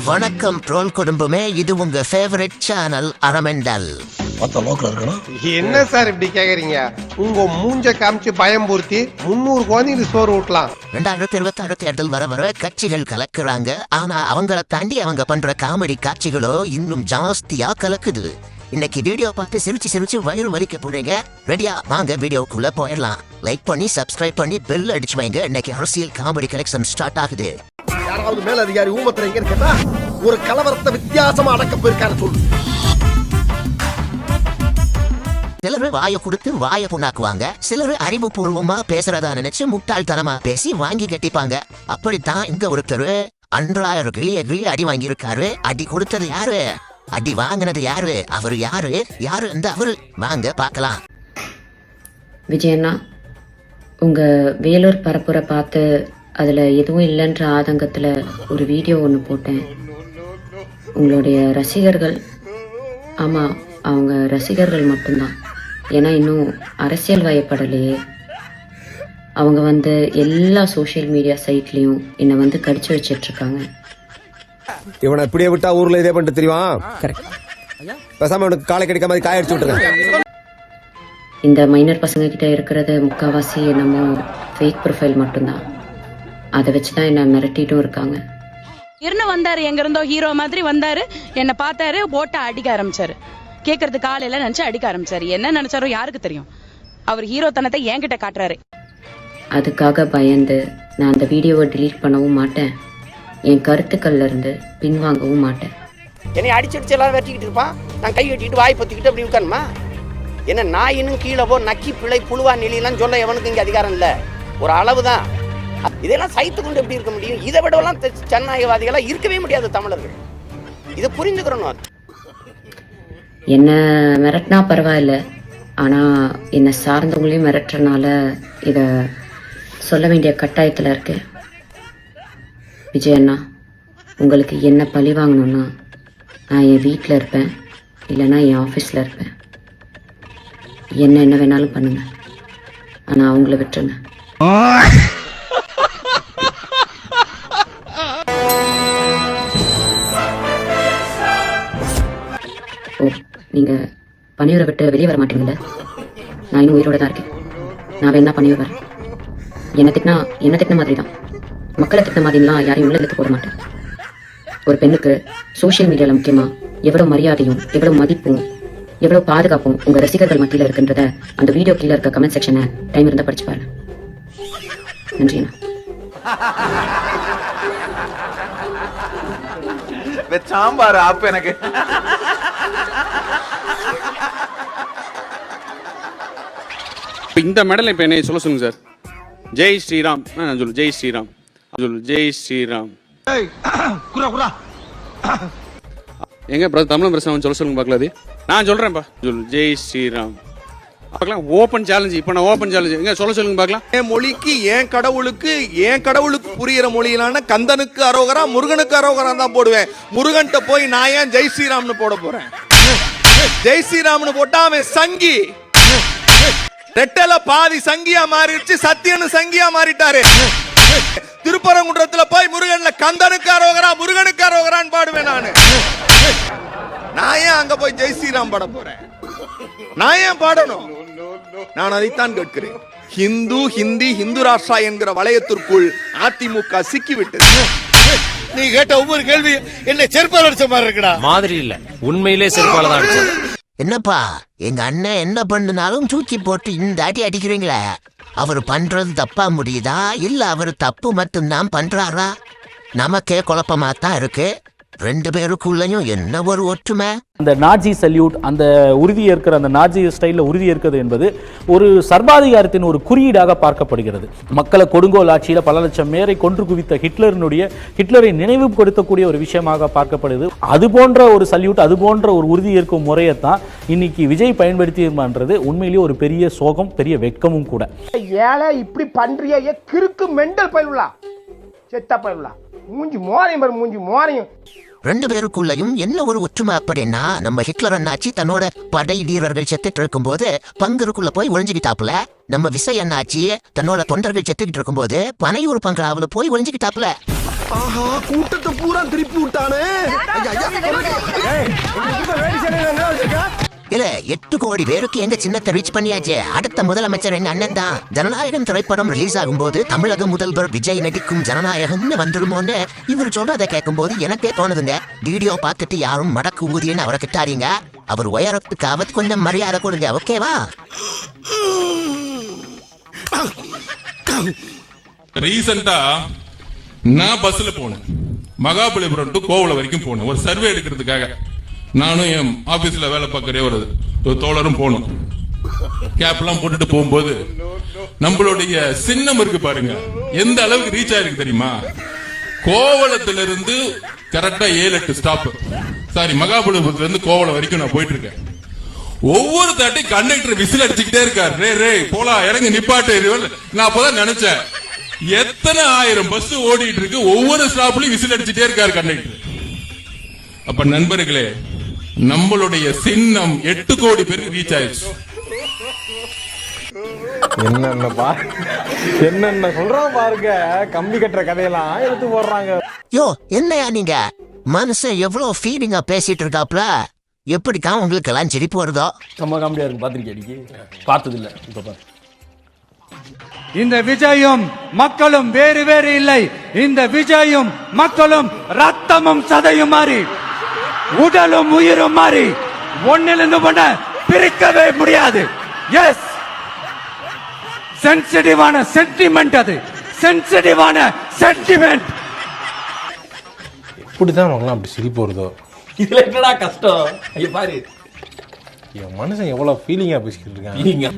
வணக்கம் ட்ரோல் குடும்பமே, இது உங்க ஃபேவரட் சேனல் அரமெண்டல். என்ன சார் இப்படி கேக்குறீங்க? உங்க மூஞ்ச காமிச்சு பயம்பூர்த்தி 300 குழந்தைங்களுக்கு சோறு ஊட்டலாம். 2026 தேர்தல் வர வர கட்சிகள் கலக்குறாங்க. ஆனா அவங்கள தாண்டி அவங்க பண்ற காமெடி காட்சிகளோ இன்னும் ஜாஸ்தியா கலக்குது. இன்னைக்கு வீடியோ பார்த்து சிரிச்சு சிரிச்சு வயிறு வலிக்க போறீங்க. ரெடியா? வாங்க வீடியோக்குள்ள போயிடலாம். லைக் பண்ணி சப்ஸ்கிரைப் பண்ணி பெல் அடிச்சு வைங்க. இன்னைக்கு அரசியல் காமெடி கலெக்ஷன் ஸ்டார்ட் ஆகுது. யாராவது மேல அதிகாரி ஊமத்துல எங்க இருக்கா? ஒரு கலவரத்தை வித்தியாசமா அடக்க போயிருக்காரு சொல்லு. சிலரு வாயை கொடுத்து வாயை புண்ணாக்குவாங்க. சிலரு அறிவுபூர்வமா பேசுறதா நினைச்சு முட்டாள்தனமா பேசி வாங்கி கட்டிப்பாங்க. அப்படித்தான் இங்க ஒருத்தர் 2000 அடி வாங்கியிருக்காரு. அடி கொடுத்தது யாரு? அடி வாங்கினது யாரு? அவரு யாரு? யாரு அந்த அவரு? வாங்க பார்க்கலாம். விஜயண்ணா, உங்க வேலூர் பரப்புரை பார்த்து அதுல எதுவும் இல்லைன்ற ஆதங்கத்துல ஒரு வீடியோ ஒன்று போட்டேன். உங்களுடைய ரசிகர்கள், ஆமா அவங்க ரசிகர்கள் மட்டும்தான், ஏன்னா இன்னும் அரசியல் வயப்படலையே. அவங்க எல்லா சோஷியல் மீடியா சைட்லயும் என்னை கடிச்சு வச்சிட்டு இருக்காங்க. இவனை இப்படியே விட்டா ஊர்ல இதே பண்ணிட்டு தெரியுமா? பேசாம இவனுக்கு காலை கடிக்க மாதிரி காய அடிச்சு விட்டுருங்க. இந்த மைனர் பசங்க கிட்ட இருக்கிறது முக்காவாசி என்னமோ ஃபேக் ப்ரொஃபைல் மட்டும்தான். அதை வச்சுதான் என்ன மிரட்டிட்டும் இருக்காங்க. வந்தாரு, எங்க இருந்தோ ஹீரோ மாதிரி வந்தாரு, என்ன பார்த்தாரு, போட்ட அடிக்க ஆரம்பிச்சாரு. கேட்கறது காலையில நினைச்சு அடிக்க ஆரம்பிச்சாரு. என்ன நினைச்சாரோ யாருக்கு தெரியும். அவர் ஹீரோ தனத்தை என்கிட்ட காட்டுறாரு. அதுக்காக பயந்து நான் அந்த வீடியோவை டிலீட் பண்ணவும் மாட்டேன். என் கருத்துக்கள்ல இருந்து பின்வாங்கவும் மாட்டேன். என்னை அடிச்சு எல்லாரும் வெட்டிக்கிட்டு இருப்பான். நான் கை வெட்டிட்டு வாய் பத்திக்கிட்டு அப்படி உட்காருமா? என்ன நான் இன்னும் கீழே போ நக்கி பிள்ளை புழுவா நிலையெல்லாம் சொல்ல எவனுக்கு இங்கே அதிகாரம் இல்லை. ஒரு அளவு தான். இதெல்லாம் சைத்து கொண்டு எப்படி இருக்க முடியும்? இதை விடலாம் ஜனநாயகவாதிகளாக இருக்கவே முடியாது தமிழர்கள். இதை புரிஞ்சுக்கிறோம். என்ன மிரட்டினா பரவாயில்ல, ஆனா என்னை சார்ந்தவங்களையும் மிரட்டுறனால இத சொல்ல வேண்டிய கட்டாயத்துல இருக்கு. விஜயண்ணா, உங்களுக்கு என்ன பழி வாங்கணும்னா நான் என் வீட்டில் இருப்பேன், இல்லைன்னா என் ஆஃபீஸில் இருப்பேன். என்ன வேணாலும் பண்ணுங்க, ஆனால் அவங்கள விட்டுருங்க. ஓ, நீங்கள் பணியூரை விட்டு வெளியே வர மாட்டீங்கல்ல? நான் இன்னும் உயிரோட தான் இருக்கேன். நான் வேணா பணியூர் வரேன். என்ன திட்டின மாதிரி தான், மக்களை திட்ட மாதிரிலாம் யாரையும் உள்ள இழுத்து போட மாட்டேன். ஒரு பெண்ணுக்கு சோஷியல் மீடியாவில் முக்கியமாக எவ்வளோ மரியாதையும் எவ்வளோ மதிப்பும் எவ்வளோ பாதுகாப்பும் உங்கள் ரசிகர்கள் மத்தியில் இருக்குன்றத அந்த வீடியோ கீழே இருக்க கமெண்ட் செக்ஷனை டைம் இருந்தால் படிச்சு பாருங்க. நன்றிண்ணா. சாம்பார் ஆப் எனக்கு இந்த மெடல் இப்போ என்ன சொல்ல சொல்லுங்க சார். ஜெய் ஸ்ரீராம். நான் சொல்லு ஜெய் ஸ்ரீராம். சொல்லு ஜெய் ஸ்ரீராம். எங்க தமிழ் பிரச்சனை சொல்ல சொல்லுங்க பார்க்கல. அது நான் சொல்றேன்ப்பா. சொல்லு ஜெய் ஸ்ரீராம். பார்க்கலாம். Open challenge. இப்போ நான் ஓப்பன் சேலஞ்சு எங்க சொல்ல சொல்லுங்க பார்க்கலாம். என் மொழிக்கு என் கடவுளுக்கு புரியுற மொழியிலான கந்தனுக்கு அரோகரா முருகனுக்கு அரோகரா தான் போடுவேன். முருகன்ட்ட போய் நான் ஏன் ஜெய் ஸ்ரீராம்னு போட போறேன்? ஜெய் ஸ்ரீராம்னு போட்டா அவன் சங்கி. ரெட்டல பாதி சங்கியா மாறிடுச்சு, சத்தியனு சங்கியா மாறிட்டாரு. திருப்பரங்குன்றத்துல போய் முருகன்ல கந்தனுக்கு அரோகரா முருகனுக்கு அரோகரான்னு பாடுவேன் நானு. நான் ஏன் அங்க போய் ஜெய் ஸ்ரீராம் பாட போறேன்? நான் ஏன் பாடணும்? நான் அதைத்தான் கேட்கிறேன். ஹிந்து ராஷ்டிரா என்கிற வளையத்திற்குள் அதிமுக சிக்கிவிட்டது. நீ கேட்ட ஒவ்வொரு கேள்வி என்ன செருப்பால் அடிச்ச மாதிரி இருக்குடா. மாதிரி இல்ல, உண்மையிலே செருப்பால தான் அடிச்சது. என்னப்பா, எங்க அண்ணன் என்ன பண்ணுனாலும் தூக்கி போட்டு இந்த அடி அடிக்கிறீங்களே, அவர் பண்றது தப்பா முடியுதா இல்ல அவர் தப்பு மட்டும்தான் பண்றாரா? நமக்கே குழப்பமா தான் இருக்கு. ரெண்டு பேருக்குள்ளயும் என்ன ஒரு ஒற்றுமை? அந்த நாஜி சல்யூட், அந்த உறுதி ஏற்கிற அந்த நாஜி ஸ்டைலில் உறுதி ஏற்கிறது என்பது ஒரு சர்வாதிகாரத்தின் ஒரு குறியீடாக பார்க்கப்படுகிறது. மக்களை கொடுங்கோல் ஆட்சியில் பல லட்சம் பேரை கொன்று குவித்த ஹிட்லரை நினைவு கொடுத்தக்கூடிய ஒரு விஷயமாக பார்க்கப்படுது. அது போன்ற ஒரு சல்யூட், அது போன்ற ஒரு உறுதி ஏற்கும் முறையைத்தான் இன்னைக்கு விஜய் பயன்படுத்தியது உண்மையிலேயே ஒரு பெரிய சோகம், பெரிய வெட்கமும் கூட. ஏழை இப்படி பண்றிய கிறுக்கு மெண்டல் பயிலுலா செத்த பயிலுலா மூஞ்சி மோரையும் ரெண்டு பேருக்குள்ளையும் என்ன ஒரு ஒற்றுமை அப்படின்னா, நம்ம ஹிட்லர் அண்ணாச்சி தன்னோட படை வீரர்கள் செத்துட்டு இருக்கும் போது பங்கருக்குள்ள போய் ஒழிஞ்சுக்கிட்டாப்புல. நம்ம விசை அண்ணாச்சி தன்னோட தொண்டர்கள் செத்துக்கிட்டு இருக்கும் போது பனையூர் பங்களாவில் போய் ஒழிஞ்சுக்கிட்டாப்புல. ஆஹா கூட்டத்தை பூரா திருப்பி விட்டானே. இல்ல 8 கோடி பேருக்கு எங்க சின்னத்தை ரீச் பண்ணியாச்சு. அடுத்த முதலமைச்சர் எங்க அண்ணன் தான். ஜனநாயகம் திரைப்படம் ரிலீஸ் ஆகும்போது தமிழக முதல்வர் விஜய் நடிக்கும் ஜனநாயகம்னு வந்துடுமோன்னு இவர் சொல்றதை கேட்கும் போது எனக்கே தோணுதுங்க. வீடியோ பார்த்துட்டு யாரும் மடக்கு ஊதியன்னு அவரை கிட்டாதீங்க. அவர் உயரத்துக்காவது கொஞ்சம் மரியாதை கொடுங்க, ஓகேவா? ரீசெண்டா நான் பஸ்ல போனேன். மகாபலிபுரம் டு கோவளம் வரைக்கும் போனேன் ஒரு சர்வே எடுக்கிறதுக்காக. நானும் என் ஆபீஸ்ல வேலை பார்க்கறே ஒரு தோழரும் போனோம். கேப் எல்லாம் போட்டுட்டு போகும்போது நம்மளுடைய சின்னம் இருக்கு பாருங்க, எந்த அளவுக்கு ரீச் ஆயிருக்கு தெரியுமா? கோவளத்துல இருந்து கரெக்டா 7-8 ஸ்டாப், சாரி மகாபலிபுரத்துல இருந்து கோவளம் வரைக்கும் நான் போயிட்டு இருக்கேன். ஒவ்வொரு தாட்டி கண்டக்டர் விசில் அடிச்சுக்கிட்டே இருக்காரு, ரே ரே போலாம் இறங்க நிப்பாட்டு. நான் அப்பதான் நினைச்சேன், எத்தனை 1000 பஸ் ஓடிட்டு இருக்கு, ஒவ்வொரு ஸ்டாப்லயும் விசில் அடிச்சுட்டே இருக்காரு கண்டக்டர். அப்ப நண்பர்களே, நம்மளுடைய சின்னம் 8 கோடி பேருக்கு ரீச் ஆயிடுச்சு. என்னென்ன சொல்றான் பாருங்க, கம்பி கட்டுற கதையெல்லாம் எடுத்து போடுறாங்க. யோ என்னையா நீங்க மனுஷன் எவ்வளவு ஃபீலிங்கா பேசிட்டு இருக்காப்ல, எப்படிக்கா உங்களுக்கு எல்லாம் சிரிப்பு வருதோ? செம்ம காமெடியா இருக்கு. பாத்திருக்கேன், பார்த்தது இல்ல. இப்ப பாரு, இந்த விஜயும் மக்களும் வேறு வேறு இல்லை. இந்த விஜயும் மக்களும் ரத்தமும் சதையும் மாறி உடலும் உயிரும் மாறி ஒன்னிலிருந்து ஒண்ண பிரிக்கவே முடியாது. எஸ், சென்சிட்டிவான சென்டிமெண்ட், அது சென்சிட்டிவான சென்டிமெண்ட். இப்படிதான் அவங்களாம் அப்படி சிரிப்பு வருதோ? இதுல என்னடா கஷ்டம்? ஐயா பாரு, என் மனுஷன் எவ்வளவு ஃபீலிங்கா பேசிக்கிட்டு இருக்காங்க.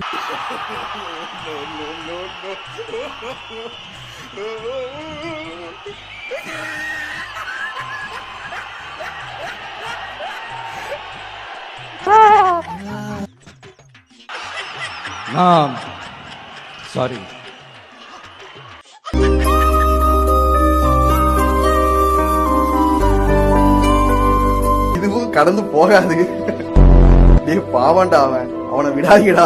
சாரி, இதுவும் கடந்து போகாது. பாவண்டா அவனை விடாதீடா.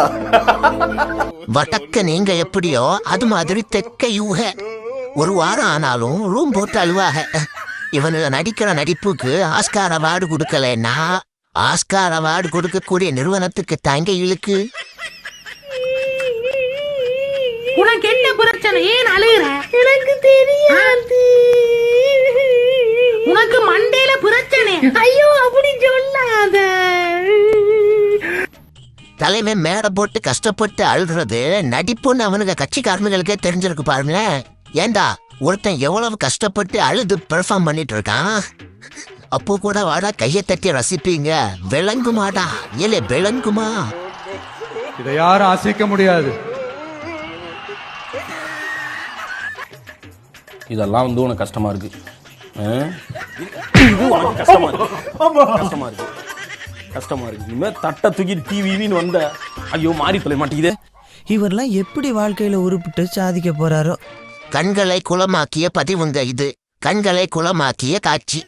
வடக்க நீங்க எப்படியோ அது மாதிரி தெற்க யூக. ஒரு வாரம் ஆனாலும் ரூம் போட்டு அழுவாக. இவனு நடிக்கிற நடிப்புக்கு ஆஸ்கார் அவார்டு கொடுக்கலன்னா ஆஸ்கார் அவார்டு கொடுக்கக்கூடிய நிறுவனத்துக்கு தாங்க இழுக்கு. உனக்கு என்ன பிரச்சனை? ஏன் அழுகுற? எனக்கு தெரியாது. உனக்கு மண்டையில பிரச்சனை. ஐயோ அப்படி சொல்லாத. தலைமை மேடை போட்டு கஷ்டப்பட்டு அழுகிறது நடிப்புன்னு அவனுக்கு கட்சிக்காரனுங்களுக்கே தெரிஞ்சிருக்கு பாருங்களேன். ஏண்டா ஒருத்தன் எவ்வளவு கஷ்டப்பட்டு அழுது பெர்ஃபார்ம் பண்ணிட்டு இருக்கான், அப்போ கூட வாடா கையை தட்டி ரசிப்பீங்க. விளங்குமாடா, இல்ல விளங்குமா? இதை யாரும் அசைக்க முடியாது. இதெல்லாம் வந்து உனக்கு கஷ்டமா இருக்கு. இது உனக்கு கஷ்டமா இருக்கு. கஷ்டமா இருக்கு, கஷ்டமா இருக்கு. இனிமே தட்டை தூக்கி டிவின்னு வந்த ஐயோ மாறி தொலை மாட்டேங்குது. இவரெல்லாம் எப்படி வாழ்க்கையில உருப்பிட்டு சாதிக்க போறாரோ. கண்களை குளமாக்கிய பதிவுங்க இது, கண்களை குளமாக்கிய காட்சி.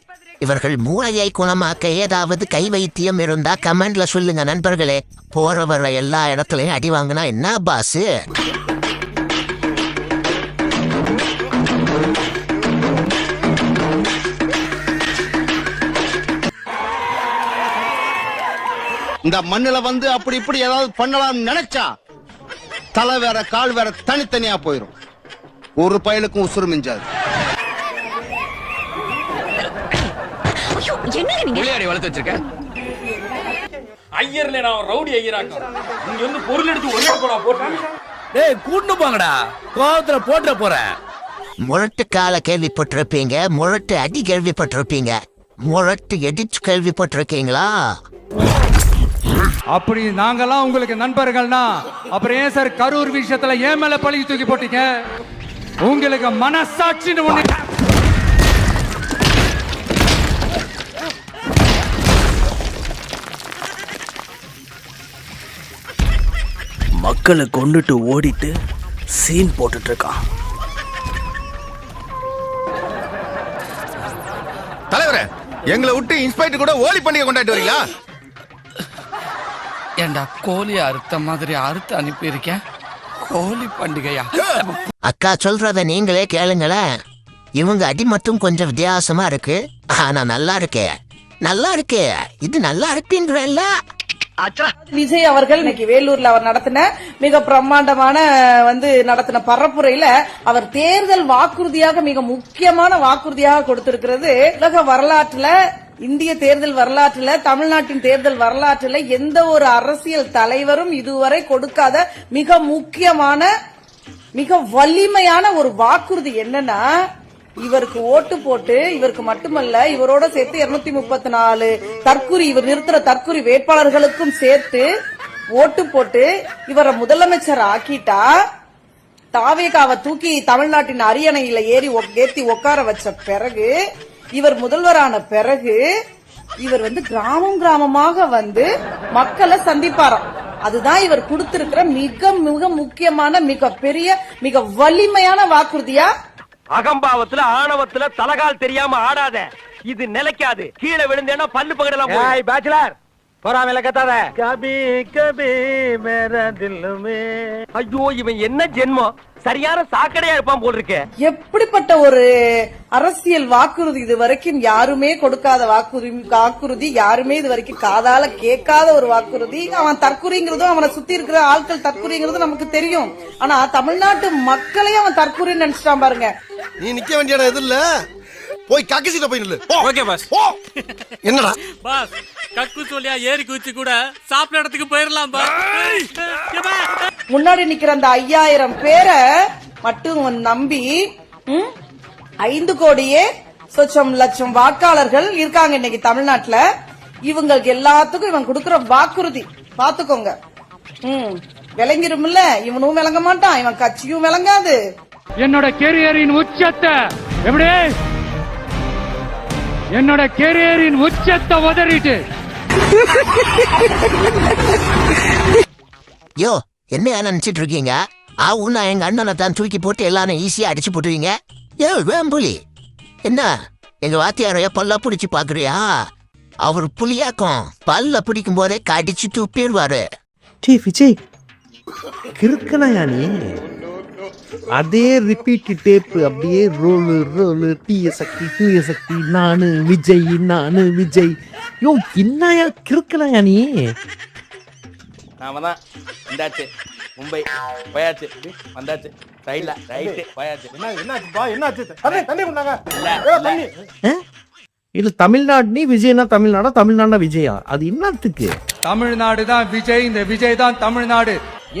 இவர்கள் மூளையை குணமாக்க ஏதாவது கை வைத்தியம் இருந்தா கமெண்ட்ல சொல்லுங்க நண்பர்களே. போற வர எல்லா இடத்துலயும் அடி வாங்கினா என்ன பாசு? இந்த மண்ணுல வந்து அப்படி இப்படி ஏதாவது பண்ணலாம்னு நினைச்சா தலை வேற கால் வேற தனித்தனியா போயிரும். ஒரு பயலுக்கும் உசுறு மிஞ்சாது. வளர்த்து வச்சிருக்கேன் ஐயர்ல நான் ரவுடி ஐயராக்க. இங்க வந்து பொருள் எடுத்து ஒரே போடா போட்டாங்க. டேய் கூட்டு போங்கடா, கோவத்துல போட்டுற போறேன். முரட்டு கால கேள்விப்பட்டிருப்பீங்க, முரட்டு அடி கேள்விப்பட்டிருப்பீங்க, முரட்டு எடிட் கேள்விப்பட்டிருக்கீங்களா? அப்படி நாங்கெல்லாம் உங்களுக்கு நண்பர்கள்னா அப்புறம் ஏன் சார் கரூர் விஷயத்துல ஏன் மேல பழி தூக்கி போட்டீங்க? உங்களுக்கு மனசாட்சின்னு ஒண்ணு. மக்களை கொண்டுட்டு ஓடிட்டு சீன் போட்டுட்டு இருக்கான். தலைவரே, எங்களை விட்டு இன்ஸ்பெக்டர் கூட ஹோலி பண்டிகை கொண்டாடி வரீங்களா? ஏண்டா கோழி அறுத்த மாதிரி அறுத்து அனுப்பியிருக்கேன். கோழி பண்டிகையா? அக்கா சொல்றத நீங்களே கேளுங்களேன். இவங்க அடி மட்டும் கொஞ்சம் வித்தியாசமா இருக்கு. ஆனா நல்லா இருக்கே, நல்லா இருக்கே, இது நல்லா இருக்குன்றல்ல. விஜய் அவர்கள் இன்னைக்கு வேலூர்ல அவர் நடத்தின மிக பிரம்மாண்டமான நடத்தின பரப்புரையில அவர் தேர்தல் வாக்குறுதியாக மிக முக்கியமான வாக்குறுதியாக கொடுத்திருக்கிறது. உலக வரலாற்றுல, இந்திய தேர்தல் வரலாற்றுல, தமிழ்நாட்டின் தேர்தல் வரலாற்றுல எந்த ஒரு அரசியல் தலைவரும் இதுவரை கொடுக்காத மிக முக்கியமான மிக வலிமையான ஒரு வாக்குறுதி என்னன்னா, இவருக்கு ஓட்டு போட்டு, இவருக்கு மட்டுமல்ல இவரோட சேர்த்து 234 தற்குறி, இவர் நிறுத்துற தற்குறி வேட்பாளர்களுக்கும் சேர்த்து ஓட்டு போட்டு இவரை முதலமைச்சர் ஆக்கிட்டா, தாவேகாவை தூக்கி தமிழ்நாட்டின் அரியணையில ஏத்தி உட்கார வச்ச பிறகு, இவர் முதல்வரான பிறகு இவர் கிராமம் கிராமமாக மக்களை சந்திப்பாராம். அதுதான் இவர் கொடுத்திருக்கிற மிக மிக முக்கியமான மிக பெரிய மிக வலிமையான வாக்குறுதியா. அகம்பாவத்துல ஆணவத்துல தலகால் தெரியாம ஆடாத, இது நிலைக்காது. கீழே விழுந்தேன்னா பல்லு பகடலாம். பேச்சுலர் பொறாமையில கத்தாத. கபி கபி மேரா தில்லுமே. ஐயோ, இவன் என்ன ஜென்மம், சரியான சாக்கடையா இருப்பான் போல் இருக்கே. எப்படிப்பட்ட ஒரு அரசியல் வாக்குறுதி, இது வரைக்கும் யாருமே கொடுக்காத வாக்குறுதி, யாருமே இது வரைக்கும் காதால கேட்காத ஒரு வாக்குறுதி. அவன் தற்குறிங்கிறதும் அவனை சுத்தி இருக்கிற ஆட்கள் தற்குறிங்கிறதும் நமக்கு தெரியும். ஆனா தமிழ்நாட்டு மக்களையும் அவன் தற்குறின்னு நினைச்சிட்டான் பாருங்க. நீ நிக்க வேண்டிய இடம் எது இல்ல, போய் கக்கு சீட்ட போய் நில்லு. Okay boss. என்னடா பாஸ், கக்கு சொல்லியா ஏறி குச்சி கூட சாப்பிட இடத்துக்கு போயிடலாம் பாஸ். முன்னாடி நிக்கிற அந்த 5000 பேரை மட்டும் நம்பி 5 கோடியே சொச்சம் லட்சம் வாக்காளர்கள் இருக்காங்க இன்னைக்கு தமிழ்நாட்டுல. இவங்களுக்கு எல்லாத்துக்கும் இவன் கொடுக்கிற வாக்குறுதி பாத்துக்கோங்க. விளங்கிரும்ல, இவனும் விளங்க மாட்டான், இவன் கட்சியும் விளங்காது. என்னோட கெரியரின் உச்சத்தை எப்படி, என்னோட கெரியரின் உச்சத்தை உதறிட்டு. யோ, என்ன நினைச்சிட்டு இருக்கீங்க? ஆவுன்னா எங்க அண்ணனை தான் தூக்கி போட்டு எல்லாரும் ஈஸியா அடிச்சு போட்டுவீங்க. ஏ வேம்புலி, என்ன எங்க வாத்தியாரைய பல்ல பிடிச்சு பாக்குறியா? அவர் புலியாக்கும், பல்ல பிடிக்கும் போதே கடிச்சு துப்பிடுவாரு. விஜய் கிறுக்கணையா நீ? அதே ரிப்பீட் டேப் அப்படியே ரோலு ரோலு, தீய சக்தி நானு விஜய். யோ, என்னையா கிறுக்கணையா நீ? நாம தான் இந்தாச்சு, மும்பை போயாச்சு, வந்தாச்சு, ரைட்ல ரைட்டு போயாச்சு. இல்ல தமிழ்நாடு நீ விஜய்னா தமிழ்நாடா, தமிழ்நாடுனா விஜயா? அது என்னத்துக்கு? தமிழ்நாடு தான் விஜய், இந்த விஜய் தான் தமிழ்நாடு.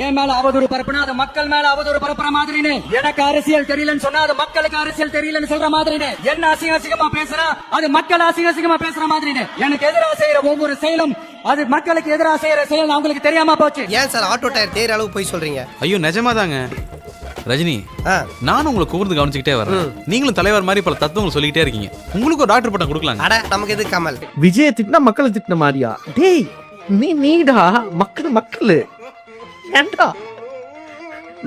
என் மேல அவதூறு பரப்புனா அது மக்கள் மேல அவதூறு பரப்புற மாதிரின்னு, எனக்கு அரசியல் தெரியலன்னு சொன்னா அது மக்களுக்கு அரசியல் தெரியலன்னு சொல்ற மாதிரின்னு, என்ன அசிங்கமா பேசுறா அது மக்கள் அசிங்கமா பேசுற மாதிரின்னு, எனக்கு எதிராக செய்யற ஒவ்வொரு செயலும் அது மக்களுக்கு எதிராக செய்யற செயல் அவங்களுக்கு தெரியாம போச்சு. ஏன் சார் ஆட்டோ டயர் தேர் அளவு போய் சொல்றீங்க? ஐயோ நிஜமாதாங்க ரஜினி, நானும் உங்களை கூர்ந்து கவனிச்சுக்கிட்டே வரேன். நீங்களும் தலைவர் மாதிரி பல தத்துவங்கள் சொல்லிக்கிட்டே இருக்கீங்க. உங்களுக்கு ஒரு டாக்டர் பட்டம் கொடுக்கலாம். அட நமக்கு எது கமல்? விஜய திட்டினா மக்களை திட்டின மாதிரியா? டேய் நீடா மக்கள் ஏண்டா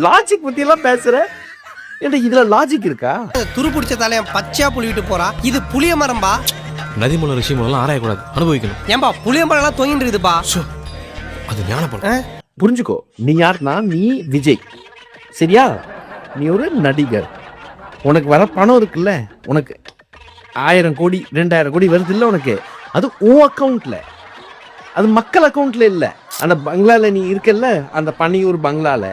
லாஜிக் பத்தி எல்லாம் பேசுற? ஏண்டா இதுல லாஜிக் இருக்கா? துரு பிடிச்ச தலைய பச்சையா புளிவிட்டு போறா. இது புளிய மரம்பா. நதிமுள்ள விஷயம் எல்லாம் ஆராயக்கூடாது, அனுபவிக்கணும். ஏன்பா புளிய மரம் எல்லாம் தொங்கிட்டு இருக்குதுப்பா. அது ஞானப்படும். புரிஞ்சுக்கோ, நீ யாருன்னா நீ விஜய், சரியா? நீ ஒரு நடிகர். உனக்கு வர பணம் இருக்குல்ல, உனக்கு 1000 கோடி 2000 கோடி வருது இல்ல உனக்கு, அது உன் அக்கௌண்ட்ல, அது மக்கள் அக்கௌண்ட்ல இல்ல. அந்த பங்களால நீ இருக்கல்ல, அந்த பனியூர் பங்களால,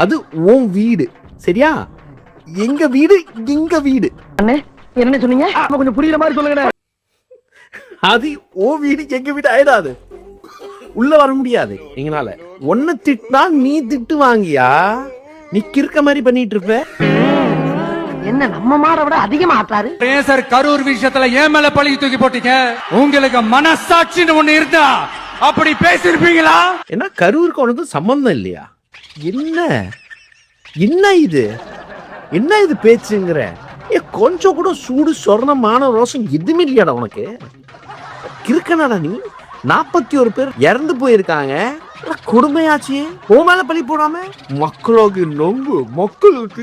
அது உன் வீடு, சரியா? எங்க வீடு எங்க வீடு. என்ன சொன்னீங்க? கொஞ்சம் புரியுற மாதிரி சொல்லுங்க. அது உன் வீடு எங்க வீடு ஆயிடாது, உள்ள வர முடியாது எங்கனால. ஒன்ன திட்டினா நீ திட்டு வாங்கியா, நீ கிறுக்க மாதிரி பண்ணிட்டு இருப்ப. என்ன நம்ம மாற விட அதிகமா ஆட்டாரு? சார் கரூர் விஷயத்துல ஏன் மேல பழி தூக்கி போட்டீங்க? உங்களுக்கு மனசாட்சின்னு ஒண்ணு இருந்தா அப்படி பேசிருப்பீங்களா? ஏன்னா கரூருக்கு உனக்கு சம்பந்தம் இல்லையா? என்ன இது பேச்சுங்கிற? கொஞ்சம் கூட சூடு சொர்ணமான ரோஷம் எதுவுமே இல்லையாடா உனக்கு? கிறுக்கனாடா நீ? 41 பேர் இறந்து போயிருக்காங்க, கொடுமையாச்சு. ஓ மேல பழி போடாம மக்களுக்கு நொங்கு, மக்களுக்கு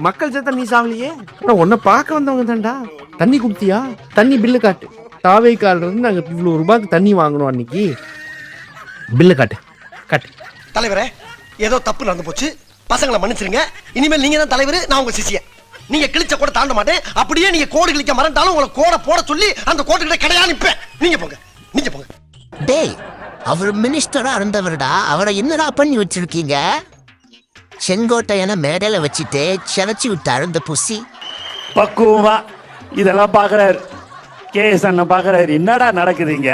மக்கள் சேர்த்தா நீ சாவலியே. உன்னை பார்க்க வந்தவங்க தான்டா. தண்ணி குடுத்தியா? தண்ணி பில்லு காட்டு. தாவேக்கால இருந்து நாங்க இவ்வளவு ரூபாய்க்கு தண்ணி வாங்கணும் அன்னைக்கு. பில்லு காட்டு. தலைவரே, ஏதோ தப்பு நடந்து போச்சு, பசங்களை மன்னிச்சிருங்க. இனிமேல் நீங்க தான் தலைவர், நான் உங்க சிஷியன். நீங்க கிழிச்ச கூட தாண்ட மாட்டேன். அப்படியே நீங்க கோடு கிழிக்க மறந்தாலும் உங்களை கோட போட சொல்லி அந்த கோட்டுக்கிட்ட கிடையா நிப்பேன். நீங்க போங்க, நீங்க போங்க. டேய், அவர் மினிஸ்டரா இருந்தவர்டா, அவரை என்னடா பண்ணி வச்சிருக்கீங்க? செங்கோட்டையனை மேடையில வச்சுட்டு சிறச்சி விட்டாரு இந்த புசி. பக்குவமா இதெல்லாம் பாக்குறாரு. கேஎஸ் அண்ணன் பாக்குறாரு, என்னடா நடக்குதுங்க?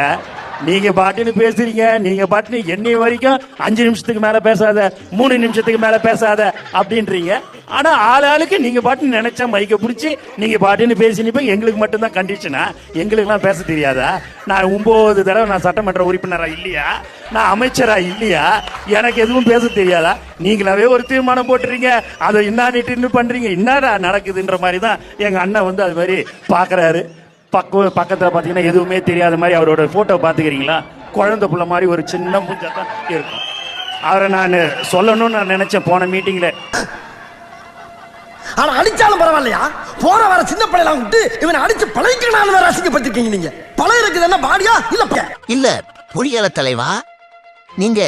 நீங்க பாட்டுன்னு பேசுறீங்க, நீங்க பாட்டுன்னு என்னை வரைக்கும் 5 நிமிஷத்துக்கு மேல பேசாத, 3 நிமிஷத்துக்கு மேல பேசாத அப்படின்றீங்க. ஆனா ஆளுக்கு நீங்க பாட்டுன்னு நினைச்சா மைக்க பிடிச்சி நீங்க பாட்டுன்னு பேசினிப்ப எங்களுக்கு மட்டும்தான் கண்டிஷனா? எங்களுக்குலாம் பேச தெரியாதா? நான் 9 தடவை நான் சட்டமன்ற உறுப்பினரா இல்லையா? நான் அமைச்சரா இல்லையா? எனக்கு எதுவும் பேச தெரியாதா? நீங்களாவே ஒரு தீர்மானம் போட்டுறீங்க, அதை என்ன பண்றீங்க? என்னடா நடக்குதுன்ற மாதிரி தான் எங்க அண்ணன் வந்து அது மாதிரி பாக்குறாரு. பக்கத்துல பாத்தீங்கன்னா எதுவுமே தெரியாத மாதிரி அவரோட போட்டோ பாத்துக்கிறீங்களா? குழந்தை புள்ள மாதிரி ஒரு சின்ன மூஞ்சா தான் இருக்கும். அவரை நான் சொல்லணும்னு நான் நினைச்சேன் போன மீட்டிங்ல. ஆனா அடிச்சாலும் பரவாயில்லையா, போற வர சின்ன பிள்ளைலாம் விட்டு இவனை அடிச்சு பழகிக்கணும் வேற அசிங்கப்பட்டிருக்கீங்க. நீங்க பழைய இருக்குது என்ன பாடியா இல்ல புரியல தலைவா, நீங்க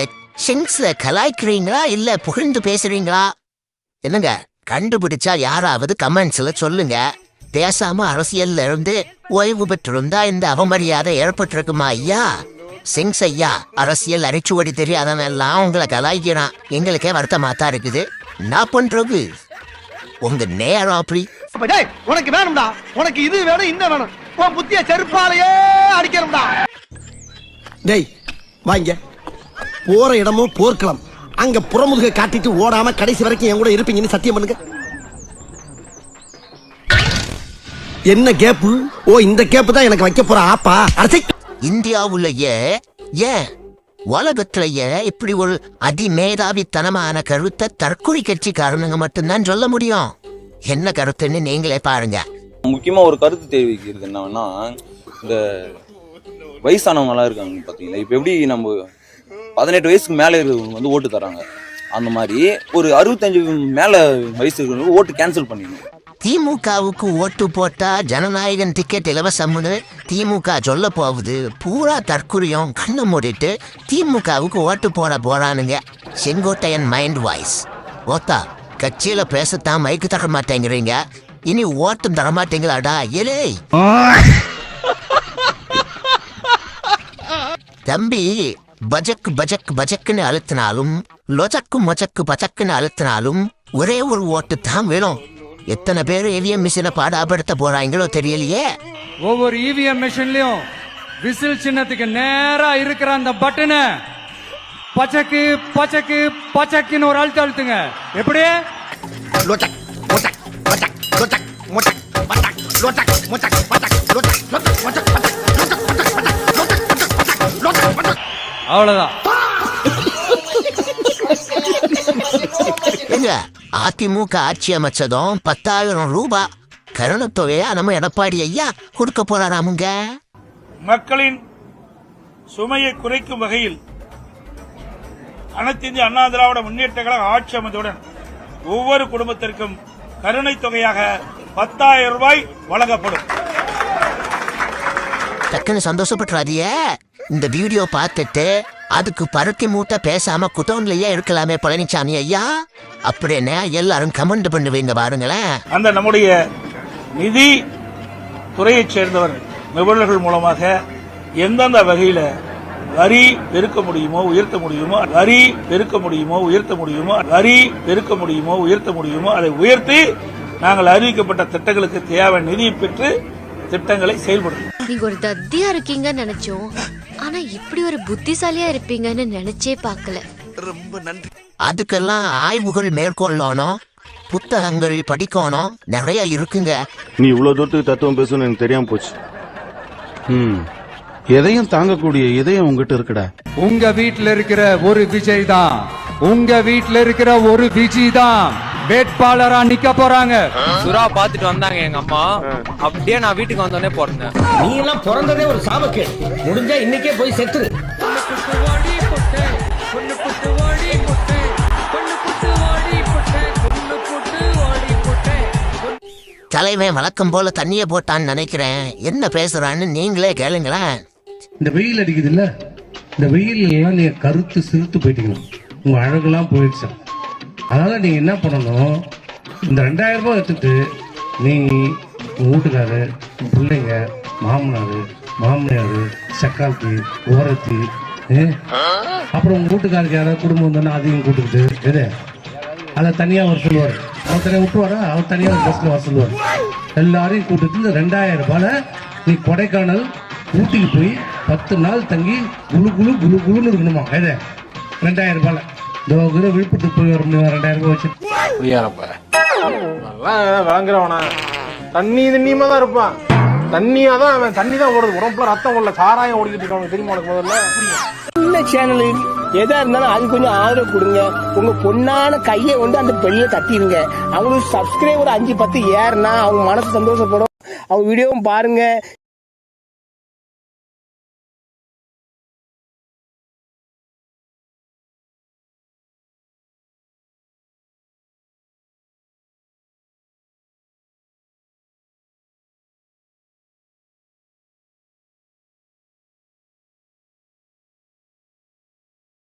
செங்ஸ்ல கலாய்க்கிறீங்களா இல்ல புகழ்ந்து பேசுறீங்களா? என்னங்க, கண்டுபிடிச்சா யாராவது கமெண்ட்ஸ்ல சொல்லுங்க. பேசாம அரசியல்ல இருந்து ஓய்வு பெற்றிருந்தா இந்த அவமரியாதை ஏற்பட்டிருக்குமா ஐயா? சிங்ஸ் ஐயா அரசியல் அரைச்சுவடி தெரியாதவன் எல்லாம் உங்களை கலாய்க்கிறான். எங்களுக்கே வருத்தமாத்தான் இருக்குது. நான் பண்றது உங்க நேரம் அப்படி. உனக்கு வேணும்டா, உனக்கு இது வேணும் இன்னும் வேணும். உன் புத்திய செருப்பாலேயே அடிக்கணும்டா. டேய் வாங்க, போற இடமும் போர்க்களம். அங்க புறமுதுக காட்டிட்டு ஓடாம கடைசி வரைக்கும் என் கூட இருப்பீங்கன்னு சத்தியம் பண்ணுங்க. என்ன கேப்பு? ஓ, இந்த கேப்பு தான் எனக்கு வைக்க போற ஆப்பா. இந்தியாவுலயே ஏன் உலகத்திலேயே இப்படி ஒரு அதிமேதாவித்தனமான கருத்தை தற்கொலை கட்சிக்காரனுங்க மட்டும்தான் சொல்ல முடியும். என்ன கருத்துன்னு நீங்களே பாருங்க. முக்கியமா ஒரு கருத்து தெரிவிக்கிறது என்னன்னா, இந்த வயசானவங்க எல்லாம் இருக்காங்க பாத்தீங்களா, இப்ப எப்படி நம்ம 18 வயசுக்கு மேல இருக்கிறவங்க வந்து ஓட்டு தராங்க, அந்த மாதிரி ஒரு 65 மேல வயசு இருக்கிறவங்க ஓட்டு கேன்சல் பண்ணிடணும். திமுகவுக்கு ஓட்டு போட்டா ஜனநாயகன் டிக்கெட் இலவசம்னு திமுக சொல்ல போகுது. பூரா தற்குறியும் கண்ணை மூடிட்டு திமுகவுக்கு ஓட்டு போட போறானுங்க. Sengottaiyan mind voice. ஓத்தா, கட்சியில பேசத்தான் மைக்கு தர மாட்டேங்கிறீங்க, இனி ஓட்டும் தர மாட்டீங்களாடா? ஏலே தம்பி, பஜக் பஜக் பஜக்குன்னு அழுத்தினாலும் லொஜக்கு மொஜக்கு பஜக்குன்னு அழுத்தினாலும் ஒரே ஒரு ஓட்டு தான் வேணும். எத்தனை பேர் EVM மிஷினை பாடாப்படுத்த போறாங்களோ தெரியலையே. ஒவ்வொரு EVM மிஷின்லயும் விசில் சின்னத்துக்கு நேரா இருக்கிற அந்த பட்டனை பச்சக்கு பச்சக்கு பச்சக்குன்னு ஒரு அழுத்த அழுத்துங்க. எப்படி? அவ்வளவுதான். அதிமுக ஆட்சி அமைச்சதும் 10,000 ரூபாய் கருணத்தொகையா நம்ம எடப்பாடி ஐயா கொடுக்க போறாராமுங்க. மக்களின் சுமையை குறைக்கும் வகையில் அனைத்து இந்திய அண்ணா திராவிட முன்னேற்ற கழக ஆட்சி அமைந்தவுடன் ஒவ்வொரு குடும்பத்திற்கும் கருணை தொகையாக 10,000 ரூபாய் வழங்கப்படும். டக்குன்னு சந்தோஷப்பட்டுறாதிய. இந்த வீடியோ பார்த்துட்டு அதுக்கு பருத்தி மூட்டை பேசாம குட்டோன்லயே இருக்கலாமே பழனிசாமி ஐயா அப்படின்னு எல்லாரும் கமெண்ட் பண்ணுவீங்க பாருங்களேன். அந்த நம்முடைய நிதி துறையைச் சேர்ந்தவர் நிபுணர்கள் மூலமாக எந்தெந்த வகையில வரி பெருக்க முடியுமோ உயர்த்த முடியுமோ, வரி பெருக்க முடியுமோ உயர்த்த முடியுமோ, வரி பெருக்க முடியுமோ உயர்த்த முடியுமோ அதை உயர்த்தி நாங்கள் அறிவிக்கப்பட்ட திட்டங்களுக்கு தேவையான நிதியை பெற்று திட்டங்களை செயல்படுத்தும். நீங்க ஒரு தத்தியா இருக்கீங்கன்னு நினைச்சோம், ஆனா இப்படி ஒரு புத்திசாலியா இருப்பீங்கன்னு நினைச்சே பார்க்கல. ரொம்ப நன்றி. அதுக்கெல்லாம் ஆய்வுகள் மேற்கொள்ளணும், புத்தகங்கள் படிக்கணும், நிறைய இருக்குங்க. நீ இவ்வளவு தூரத்துக்கு தத்துவம் பேசணும்னு எனக்கு தெரியாம போச்சு. எதையும் தாங்கக்கூடிய இதயம் உங்ககிட்ட இருக்குடா. உங்க வீட்டுல இருக்கிற ஒரு விஜய் தான், உங்க வீட்டுல இருக்கிற ஒரு விஜய் தான் வேட்பாளரா நிக்க போறாங்க. சுறா பாத்துட்டு வந்தாங்க எங்க அம்மா, அப்படியே நான் வீட்டுக்கு வந்தோடனே பிறந்தேன். நீ எல்லாம் பிறந்ததே ஒரு சாபக்கே, முடிஞ்சா இன்னைக்கே போய் செத்துரு. தலைவன் வழக்கம் போல தண்ணிய போட்டான்னு நினைக்கிறேன். என்ன பேசுறான்னு நீங்களே கேளுங்களேன். இந்த வெயில் அடிக்குது இல்ல, இந்த வெயில் எல்லாம் நீங்க கருத்து சிறுத்து போயிட்டீங்க, உங்க அழகெல்லாம் போயிடுச்சு. அதனால நீங்க என்ன பண்ணணும், இந்த 2000 ரூபாய் எடுத்துட்டு நீ உன் வீட்டுக்காரு உன் பிள்ளைங்க மாமனார் சக்காத்தி ஓரத்தி அப்புறம் உங்க வீட்டுக்காருக்கு யாராவது குடும்பம் வந்தோன்னா அதையும் கூட்டுக்கிட்டு எது அதை தனியா அவர் சொல்லுவார். அவர் தனியாக விட்டுவாரா? அவர் தனியாக பஸ்ல வர சொல்லுவார். எல்லாரையும் கூட்டிட்டு 2000 ரூபாயில நீ கொடைக்கானல் ஊட்டிக்கு போய் 10 நாள் தங்கி குழுன்னு இருக்கணுமா? எது 2000 ரூபாயில விழுப்புரத்துக்கு போய் வர முடியும் 2000 ரூபாய் வச்சு விளங்குறவனா தண்ணி தண்ணியமா தான் இருப்பான். தண்ணியாதான் அவன் தண்ணி தான் ஓடுது. உடம்புல ரத்தம் ஓடல, சாராயம் ஓடிக்கிட்டு இருக்காங்க. தெரியுமா உனக்கு? முதல்ல சேனல் எதா இருந்தாலும் அது கொஞ்சம் ஆதரவு கொடுங்க. உங்க பொண்ணான கையை வந்து அந்த பெண்ணில தட்டிடுங்க. அவங்களுக்கு சப்ஸ்கிரைபர் 5-10 ஏறுனா அவங்க மனசு சந்தோஷப்படும். அவங்க வீடியோவும் பாருங்க.